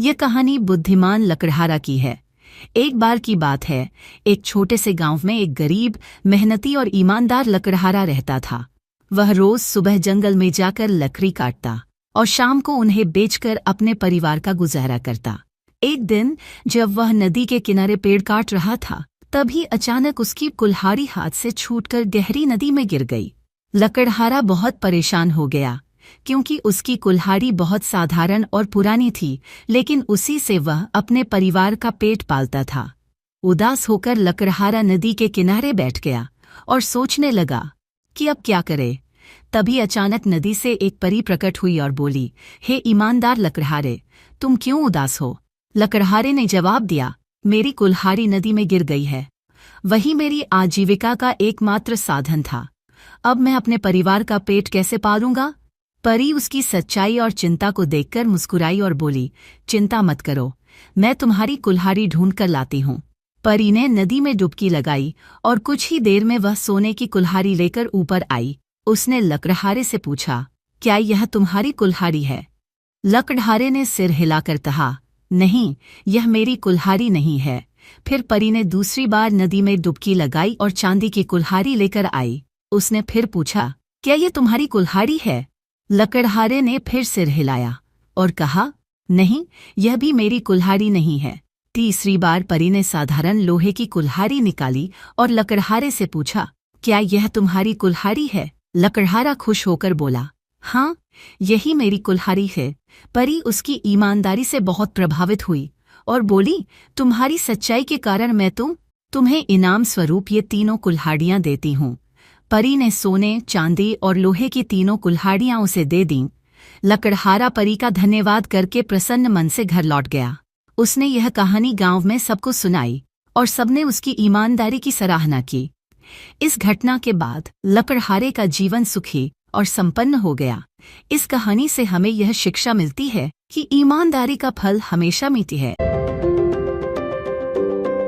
यह कहानी बुद्धिमान लकड़हारा की है। एक बार की बात है, एक छोटे से गांव में एक गरीब, मेहनती और ईमानदार लकड़हारा रहता था। वह रोज सुबह जंगल में जाकर लकड़ी काटता और शाम को उन्हें बेचकर अपने परिवार का गुजारा करता। एक दिन जब वह नदी के किनारे पेड़ काट रहा था, तभी अचानक उसकी कुल्हाड़ी हाथ से छूटकर गहरी नदी में गिर गई। लकड़हारा बहुत परेशान हो गया, क्योंकि उसकी कुल्हाड़ी बहुत साधारण और पुरानी थी, लेकिन उसी से वह अपने परिवार का पेट पालता था। उदास होकर लकड़हारा नदी के किनारे बैठ गया और सोचने लगा कि अब क्या करे। तभी अचानक नदी से एक परी प्रकट हुई और बोली, हे ईमानदार लकड़हारे, तुम क्यों उदास हो? लकड़हारे ने जवाब दिया, मेरी कुल्हाड़ी नदी में गिर गई है। वही मेरी आजीविका का एकमात्र साधन था। अब मैं अपने परिवार का पेट कैसे पालूंगा? परी उसकी सच्चाई और चिंता को देखकर मुस्कुराई और बोली, चिंता मत करो, मैं तुम्हारी कुल्हाड़ी ढूंढ कर लाती हूँ। परी ने नदी में डुबकी लगाई और कुछ ही देर में वह सोने की कुल्हाड़ी लेकर ऊपर आई। उसने लकड़हारे से पूछा, क्या यह तुम्हारी कुल्हाड़ी है? लकड़हारे ने सिर हिलाकर कहा, नहीं, यह मेरी कुल्हाड़ी नहीं है। फिर परी ने दूसरी बार नदी में डुबकी लगाई और चांदी की कुल्हाड़ी लेकर आई। उसने फिर पूछा, क्या यह तुम्हारी कुल्हाड़ी है? लकड़हारे ने फिर सिर हिलाया और कहा, नहीं, यह भी मेरी कुल्हाड़ी नहीं है। तीसरी बार परी ने साधारण लोहे की कुल्हाड़ी निकाली और लकड़हारे से पूछा, क्या यह तुम्हारी कुल्हाड़ी है? लकड़हारा खुश होकर बोला, हाँ, यही मेरी कुल्हाड़ी है। परी उसकी ईमानदारी से बहुत प्रभावित हुई और बोली, तुम्हारी सच्चाई के कारण मैं तुम्हें इनाम स्वरूप ये तीनों कुल्हाड़ियां देती हूँ। परी ने सोने, चांदी और लोहे की तीनों कुल्हाड़ियां उसे दे दीं। लकड़हारा परी का धन्यवाद करके प्रसन्न मन से घर लौट गया। उसने यह कहानी गांव में सबको सुनाई और सबने उसकी ईमानदारी की सराहना की। इस घटना के बाद लकड़हारे का जीवन सुखी और संपन्न हो गया। इस कहानी से हमें यह शिक्षा मिलती है कि ईमानदारी का फल हमेशा मीठी है।